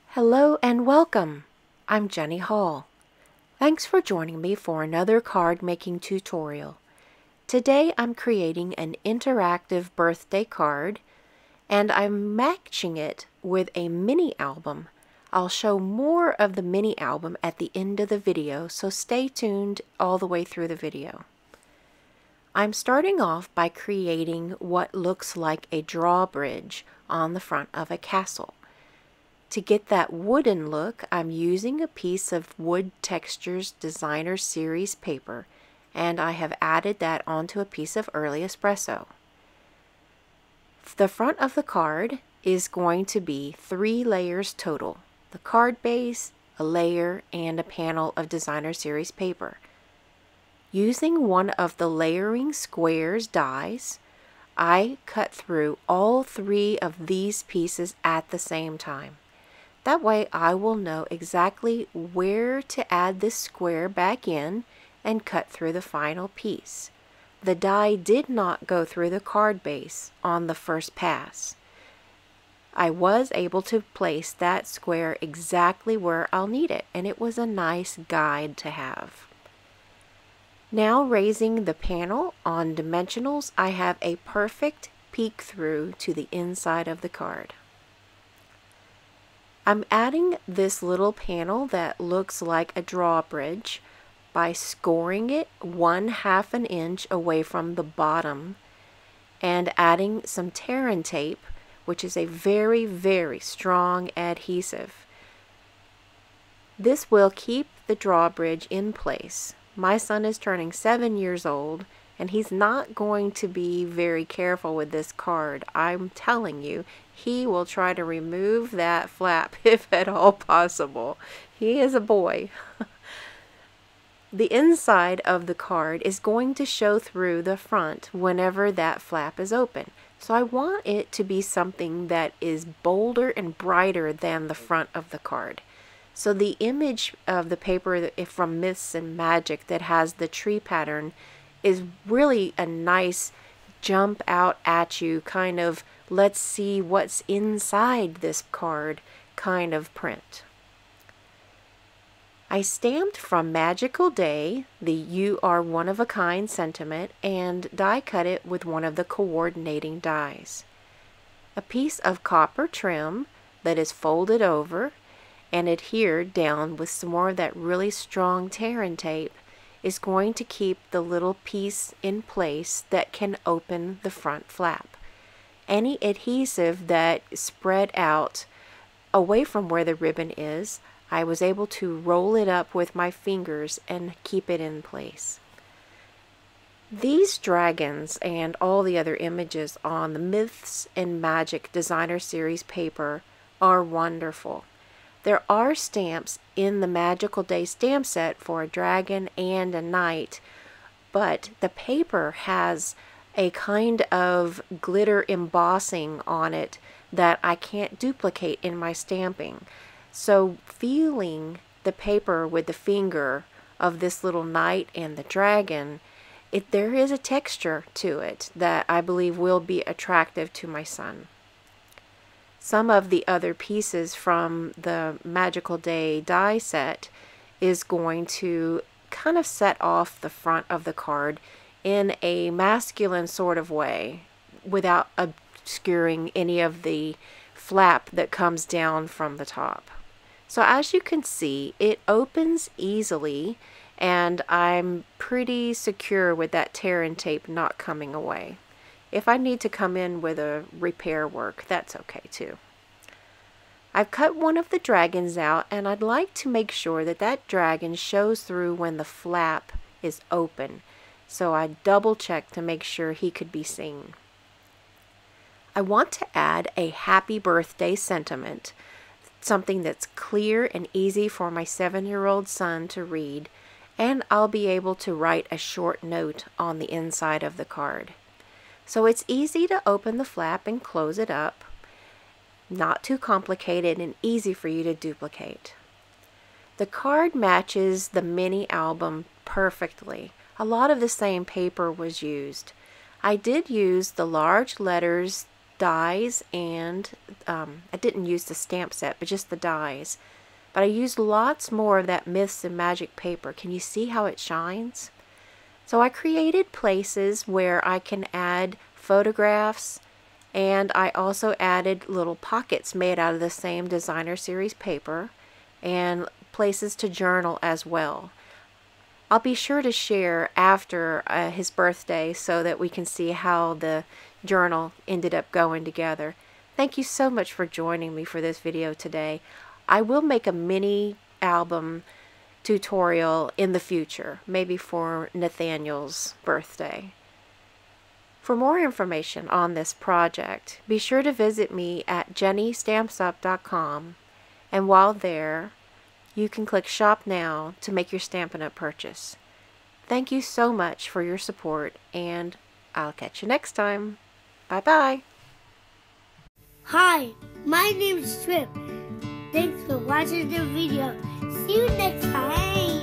Hello and welcome! I'm Jenny Hall. Thanks for joining me for another card making tutorial. Today I'm creating an interactive birthday card and I'm matching it with a mini album. I'll show more of the mini album at the end of the video, so stay tuned all the way through the video. I'm starting off by creating what looks like a drawbridge on the front of a castle. To get that wooden look, I'm using a piece of Wood Textures Designer Series paper, and I have added that onto a piece of early espresso. The front of the card is going to be 3 layers total: the card base, a layer, and a panel of Designer Series paper. Using one of the layering squares dies, I cut through all 3 of these pieces at the same time. That way I will know exactly where to add this square back in and cut through the final piece. The die did not go through the card base on the first pass. I was able to place that square exactly where I'll need it, and it was a nice guide to have. Now, raising the panel on dimensionals, I have a perfect peek through to the inside of the card. I'm adding this little panel that looks like a drawbridge by scoring it 1/2 inch away from the bottom and adding some tear and tape, which is a very, very strong adhesive. This will keep the drawbridge in place. My son is turning 7 years old, and he's not going to be very careful with this card. I'm telling you, he will try to remove that flap if at all possible. He is a boy. The inside of the card is going to show through the front whenever that flap is open. So I want it to be something that is bolder and brighter than the front of the card. So the image of the paper from Myths Magic that has the tree pattern is really a nice jump out at you kind of let's see what's inside this card kind of print. I stamped from Magical Day the "You Are One of a Kind" sentiment and die cut it with one of the coordinating dies. A piece of copper trim that is folded over and adhered down with some more of that really strong tear and tape is going to keep the little piece in place that can open the front flap. Any adhesive that spread out away from where the ribbon is, I was able to roll it up with my fingers and keep it in place. These dragons and all the other images on the Myths and Magic Designer Series paper are wonderful. There are stamps in the Magical Day stamp set for a dragon and a knight, but the paper has a kind of glitter embossing on it that I can't duplicate in my stamping. So feeling the paper with the finger of this little knight and the dragon, there is a texture to it that I believe will be attractive to my son. Some of the other pieces from the Magical Day die set is going to kind of set off the front of the card in a masculine sort of way without obscuring any of the flap that comes down from the top. So as you can see, it opens easily and I'm pretty secure with that tear and tape not coming away. If I need to come in with a repair work, that's okay too. I've cut one of the dragons out and I'd like to make sure that that dragon shows through when the flap is open. So I double check to make sure he could be seen. I want to add a happy birthday sentiment, something that's clear and easy for my 7-year-old son to read, and I'll be able to write a short note on the inside of the card. So it's easy to open the flap and close it up, not too complicated and easy for you to duplicate. The card matches the mini album perfectly. A lot of the same paper was used. I did use the large letters dies, and I didn't use the stamp set, but just the dies. But I used lots more of that Myths and Magic paper. Can you see how it shines? So I created places where I can add photographs, and I also added little pockets made out of the same designer series paper, and places to journal as well. I'll be sure to share after his birthday so that we can see how the journal ended up going together. Thank you so much for joining me for this video today. I will make a mini album tutorial in the future, maybe for Nathaniel's birthday. For more information on this project, be sure to visit me at jennystampsup.com, and while there, you can click Shop Now to make your Stampin' Up! Purchase. Thank you so much for your support, and I'll catch you next time. Bye-bye. Hi, my name is Trip. Thanks for watching the video. See you next time.